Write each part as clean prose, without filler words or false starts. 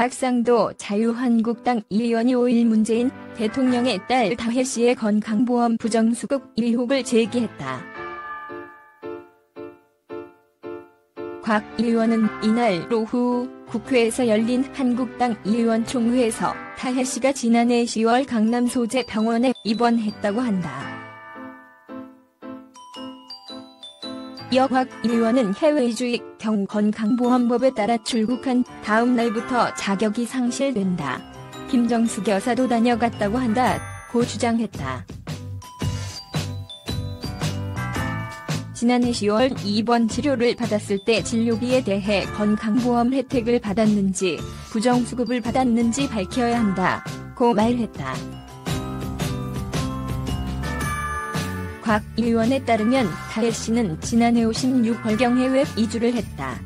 곽상도 자유한국당 의원이 5일 문재인 대통령의 딸 다혜씨의 건강보험 부정수급 의혹을 제기했다. 곽 의원은 이날 오후 국회에서 열린 한국당 의원총회에서 다혜씨가 지난해 10월 강남 소재 병원에 입원했다고 한다. 이어 곽 의원은 해외주익 경 건강보험법에 따라 출국한 다음 날부터 자격이 상실된다. 김정숙 여사도 다녀갔다고 한다고 주장했다. 지난해 10월 입원 치료를 받았을 때 진료비에 대해 건강보험 혜택을 받았는지 부정수급을 받았는지 밝혀야 한다고 말했다. 곽 의원에 따르면 다혜씨는 지난해 56월경 해외 이주를 했다.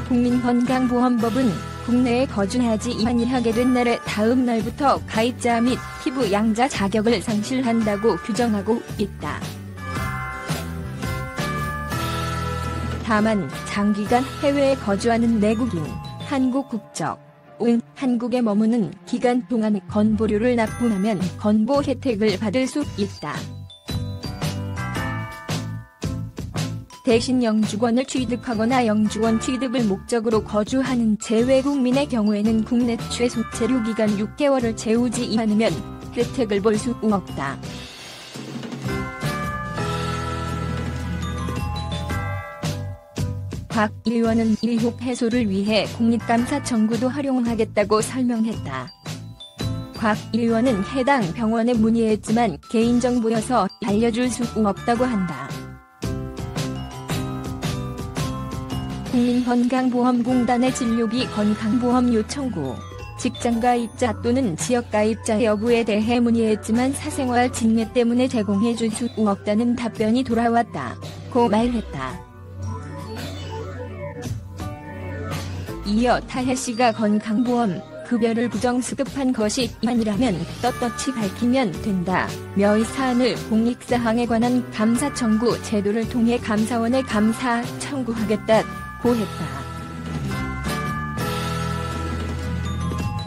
국민건강보험법은 국내에 거주하지 아니하게 된 날의 다음 날부터 가입자 및 피부 양자 자격을 상실한다고 규정하고 있다. 다만 장기간 해외에 거주하는 내국인, 한국 국적, 한국에 머무는 기간 동안 건보료를 납부하면 건보 혜택을 받을 수 있다. 대신 영주권을 취득하거나 영주권 취득을 목적으로 거주하는 재외국민의 경우에는 국내 최소 체류기간 6개월을 채우지 않으면 혜택을 볼 수 없다. 곽 의원은 의혹 해소를 위해 국립감사 청구도 활용하겠다고 설명했다. 곽 의원은 해당 병원에 문의했지만 개인정보여서 알려줄 수 없다고 한다. 국민건강보험공단의 진료비 건강보험 요청구, 직장가입자 또는 지역가입자 여부에 대해 문의했지만 사생활 직내 때문에 제공해줄 수 없다는 답변이 돌아왔다고 말했다. 이어 다혜씨가 건강보험 급여를 부정수급한 것이 아니라면 떳떳이 밝히면 된다며 이 사안을 공익사항에 관한 감사 청구 제도를 통해 감사원에 감사 청구하겠다고 했다.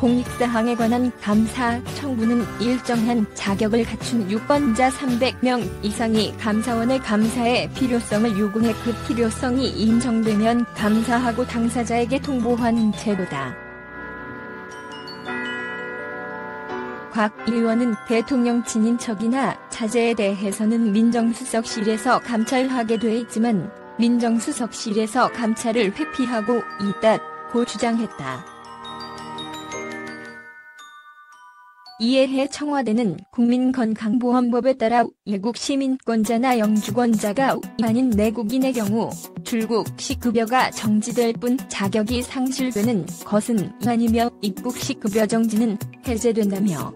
공익사항에 관한 감사 청구는 일정한 자격을 갖춘 유권자 300명 이상이 감사원의 감사의 필요성을 요구해 그 필요성이 인정되면 감사하고 당사자에게 통보하는 제도다. 곽 의원은 대통령 친인척이나 자제에 대해서는 민정수석실에서 감찰하게 돼 있지만 민정수석실에서 감찰을 회피하고 있다고 주장했다. 이에 해 청와대는 국민건강보험법에 따라 외국 시민권자나 영주권자가 아닌 내국인의 경우 출국 시 급여가 정지될 뿐 자격이 상실되는 것은 아니며 입국 시 급여 정지는 해제된다며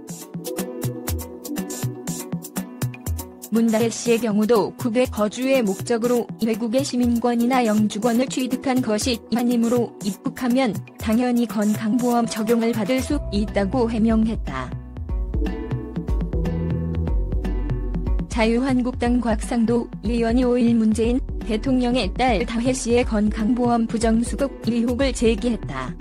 문다혜씨의 경우도 국외 거주의 목적으로 외국의 시민권이나 영주권을 취득한 것이 아니므로 입국하면 당연히 건강보험 적용을 받을 수 있다고 해명했다. 자유한국당 곽상도 의원이 5일 문재인 대통령의 딸 다혜씨의 건강보험 부정수급 의혹을 제기했다.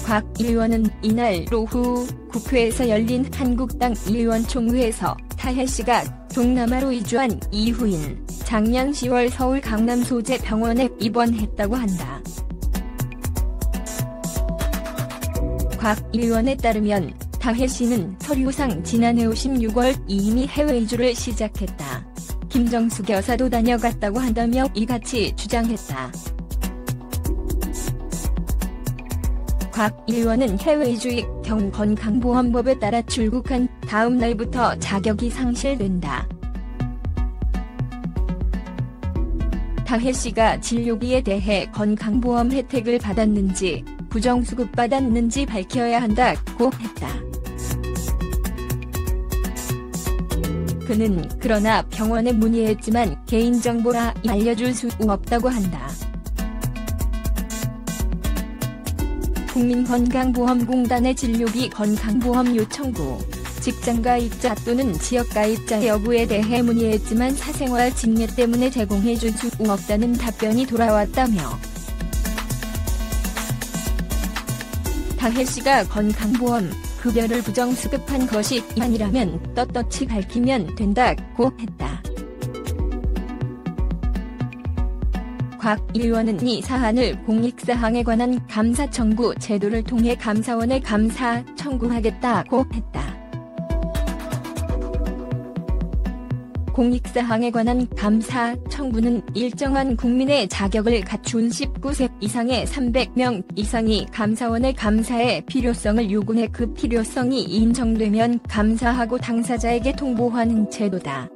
곽 의원은 이날 오후 국회에서 열린 한국당 의원총회에서 다혜씨가 동남아로 이주한 이후인 작년 10월 서울 강남 소재 병원에 입원했다고 한다. 곽 의원에 따르면 다혜씨는 서류상 지난해 56월 이미 해외 이주를 시작했다. 김정숙 여사도 다녀갔다고 한다며 이같이 주장했다. 곽 의원은 해외 이주익 경 건강보험법에 따라 출국한 다음 날부터 자격이 상실된다. 다혜씨가 진료비에 대해 건강보험 혜택을 받았는지 부정수급 받았는지 밝혀야 한다고 했다. 그는 그러나 병원에 문의했지만 개인정보라 알려줄 수 없다고 한다. 국민건강보험공단의 진료비 건강보험 요청구, 직장가입자 또는 지역가입자 여부에 대해 문의했지만 사생활 직례 때문에 제공해줄 수 없다는 답변이 돌아왔다며 다혜씨가 건강보험 급여를 부정수급한 것이 아니라면 떳떳이 밝히면 된다고 했다. 곽 의원은 이 사안을 공익사항에 관한 감사 청구 제도를 통해 감사원에 감사 청구하겠다고 했다. 공익사항에 관한 감사 청구는 일정한 국민의 자격을 갖춘 19세 이상의 300명 이상이 감사원의 감사의 필요성을 요구해 그 필요성이 인정되면 감사하고 당사자에게 통보하는 제도다.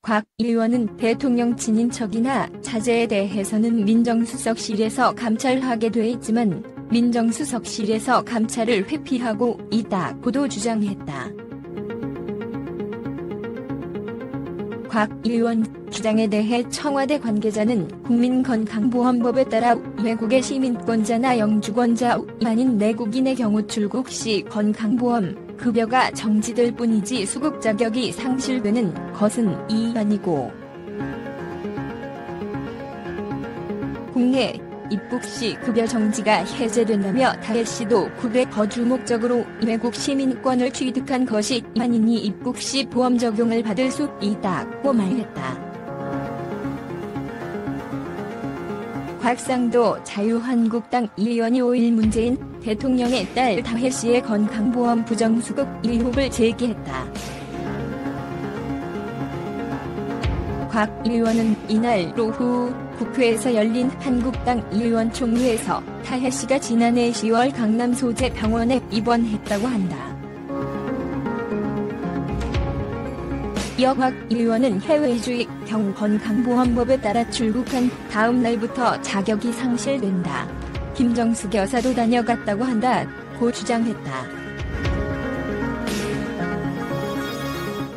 곽 의원은 대통령 친인척이나 자제에 대해서는 민정수석실에서 감찰하게 돼 있지만 민정수석실에서 감찰을 회피하고 있다고도 주장했다. 곽 의원 주장에 대해 청와대 관계자는 국민건강보험법에 따라 외국의 시민권자나 영주권자 아닌 내국인의 경우 출국 시 건강보험 급여가 정지될 뿐이지 수급 자격이 상실되는 것은 아니고 국내 입국 시 급여 정지가 해제된다며 다혜씨도 국외 거주 목적으로 외국 시민권을 취득한 것이 아니니 입국 시 보험 적용을 받을 수 있다고 말했다. 곽상도 자유한국당 의원이 5일 문재인 대통령의 딸 다혜씨의 건강보험 부정수급 의혹을 제기했다. 곽 의원은 이날 오후 국회에서 열린 한국당 의원총회에서 다혜씨가 지난해 10월 강남 소재 병원에 입원했다고 한다. 이어 곽 의원은 해외 이주의 경우 건강보험법에 따라 출국한 다음 날부터 자격이 상실된다. 김정숙 여사도 다녀갔다고 한다고 주장했다.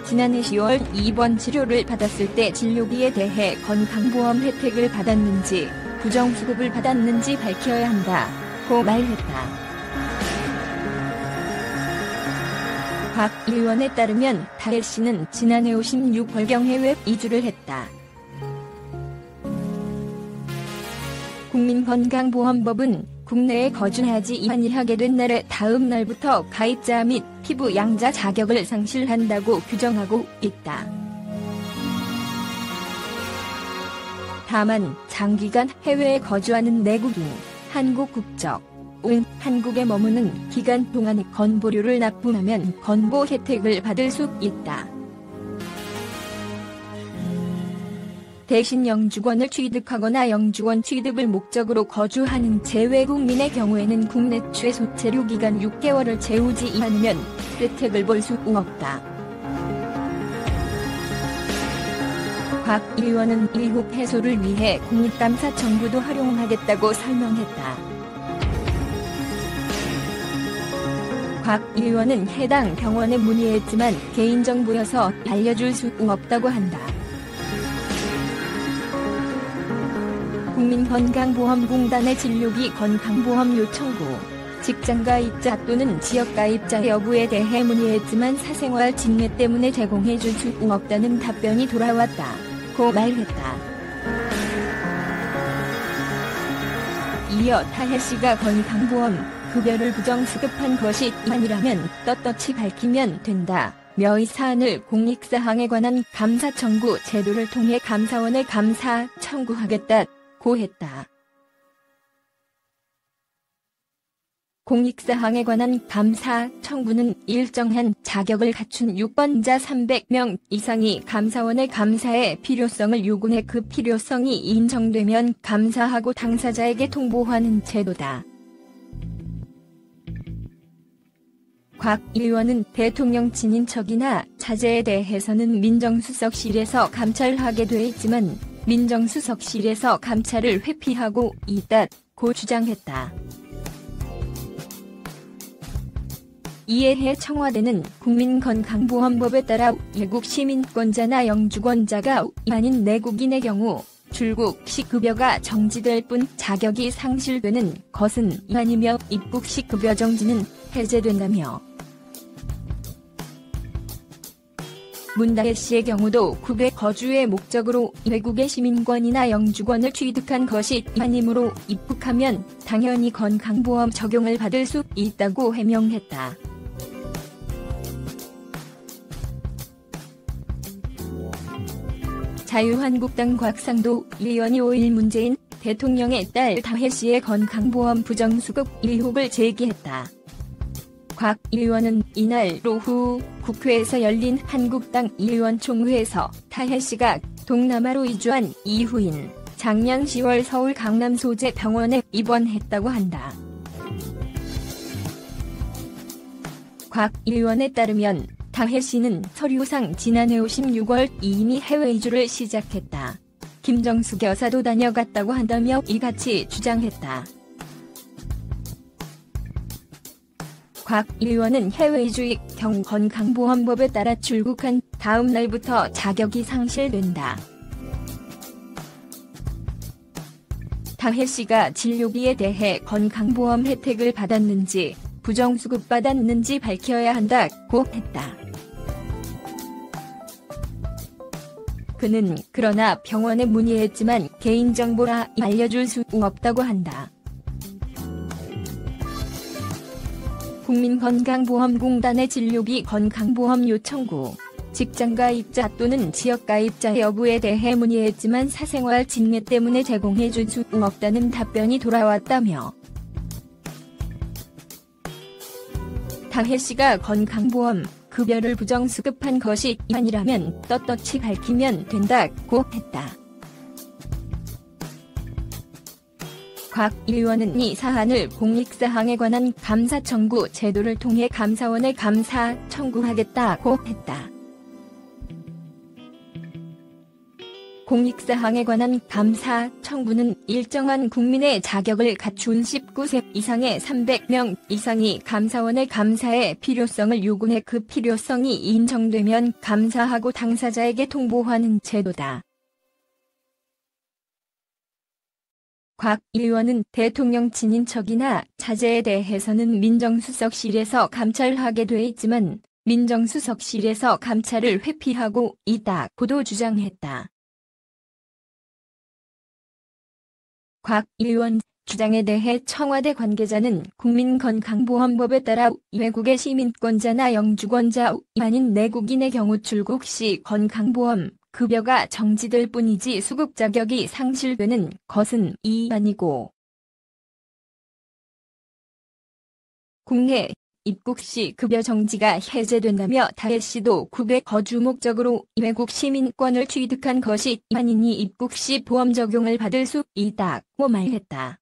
지난해 10월 입원 치료를 받았을 때 진료비에 대해 건강보험 혜택을 받았는지 부정수급을 받았는지 밝혀야 한다고 말했다. 곽 의원에 따르면 다혜씨는 지난해 56월경 해외 이주를 했다. 국민건강보험법은 국내에 거주하지 아니하게 된 날의 다음 날부터 가입자 및 피부 양자 자격을 상실한다고 규정하고 있다. 다만 장기간 해외에 거주하는 내국인, 한국 국적, 한국에 머무는 기간 동안에 건보료를 납부하면 건보 혜택을 받을 수 있다. 대신 영주권을 취득하거나 영주권 취득을 목적으로 거주하는 재외국민의 경우에는 국내 최소 체류기간 6개월을 채우지 않으면 혜택을 볼 수 없다. 곽 의원은 의혹 해소를 위해 국립감사 청구도 활용하겠다고 설명했다. 곽 의원은 해당 병원에 문의했지만 개인정보여서 알려줄 수 없다고 한다. 국민건강보험공단의 진료비 건강보험 요청구, 직장가입자 또는 지역가입자 여부에 대해 문의했지만 사생활 직례 때문에 제공해줄 수 없다는 답변이 돌아왔다고 말했다. 이어 다혜씨가 건강보험 급여를 부정수급한 것이 아니라면 떳떳이 밝히면 된다. 이 사안을 공익사항에 관한 감사 청구 제도를 통해 감사원에 감사 청구하겠다고 했다. 공익사항에 관한 감사 청구는 일정한 자격을 갖춘 유권자 300명 이상이 감사원의 감사의 필요성을 요구해 그 필요성이 인정되면 감사하고 당사자에게 통보하는 제도다. 곽 의원은 대통령 친인척이나 자제에 대해서는 민정수석실에서 감찰하게 돼 있지만 민정수석실에서 감찰을 회피하고 있다고 주장했다. 이에 해 청와대는 국민건강보험법에 따라 외국 시민권자나 영주권자가 아닌 내국인의 경우 출국 시 급여가 정지될 뿐 자격이 상실되는 것은 아니며 입국 시 급여 정지는 해제된다며 문다혜 씨의 경우도 국외 거주의 목적으로 외국의 시민권이나 영주권을 취득한 것이 아니므로 입국하면 당연히 건강보험 적용을 받을 수 있다고 해명했다. 자유한국당 곽상도 의원이 5일 문재인 대통령의 딸 다혜 씨의 건강보험 부정수급 의혹을 제기했다. 곽 의원은 이날 오후 국회에서 열린 한국당 의원총회에서 다혜 씨가 동남아로 이주한 이후인 작년 10월 서울 강남 소재 병원에 입원했다고 한다. 곽 의원에 따르면 다혜 씨는 서류상 지난해 16월 이미 해외 이주를 시작했다. 김정숙 여사도 다녀갔다고 한다며 이같이 주장했다. 곽 의원은 해외 이주의 경우 건강보험법에 따라 출국한 다음 날부터 자격이 상실된다. 다혜 씨가 진료비에 대해 건강보험 혜택을 받았는지 부정수급받았는지 밝혀야 한다고 했다. 그는 그러나 병원에 문의했지만 개인정보라 알려줄 수 없다고 한다. 국민건강보험공단의 진료비 건강보험 요청구, 직장가입자 또는 지역가입자 여부에 대해 문의했지만 사생활 침해 때문에 제공해줄 수 없다는 답변이 돌아왔다며 다혜 씨가 건강보험 급여를 부정수급한 것이 아니라면 떳떳이 밝히면 된다고 했다. 곽 의원은 이 사안을 공익사항에 관한 감사 청구 제도를 통해 감사원에 감사 청구하겠다고 했다. 공익사항에 관한 감사 청구는 일정한 국민의 자격을 갖춘 19세 이상의 300명 이상이 감사원의 감사의 필요성을 요구해 그 필요성이 인정되면 감사하고 당사자에게 통보하는 제도다. 곽 의원은 대통령 친인척이나 자제에 대해서는 민정수석실에서 감찰하게 돼 있지만 민정수석실에서 감찰을 회피하고 있다고도 주장했다. 곽 의원 주장에 대해 청와대 관계자는 국민건강보험법에 따라 외국의 시민권자나 영주권자 아닌 내국인의 경우 출국 시 건강보험 급여가 정지될 뿐이지 수급 자격이 상실되는 것은 아니고 국내 입국 시 급여 정지가 해제된다며 다혜 씨도 국외 거주 목적으로 외국 시민권을 취득한 것이 아니니 입국 시 보험 적용을 받을 수 있다고 말했다.